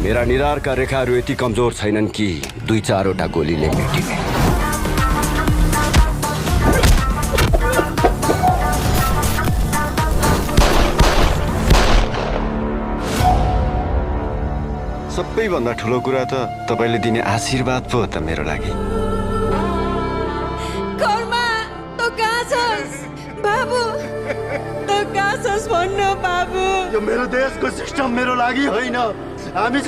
मेरा निधारका रेखाहरू यति कमजोर छैनन् कि 2-4वटा गोलीले मेटिने। सबैभन्दा ठुलो कुरा त तपाईले दिने आशीर्वाद पो त मेरो लागि। कर्मा तो कहाँ छस् बाबु, तो कहाँ छस् भन्नु बाबु। यो मेरो देशको सिस्टम मेरो लागि होइन, हामी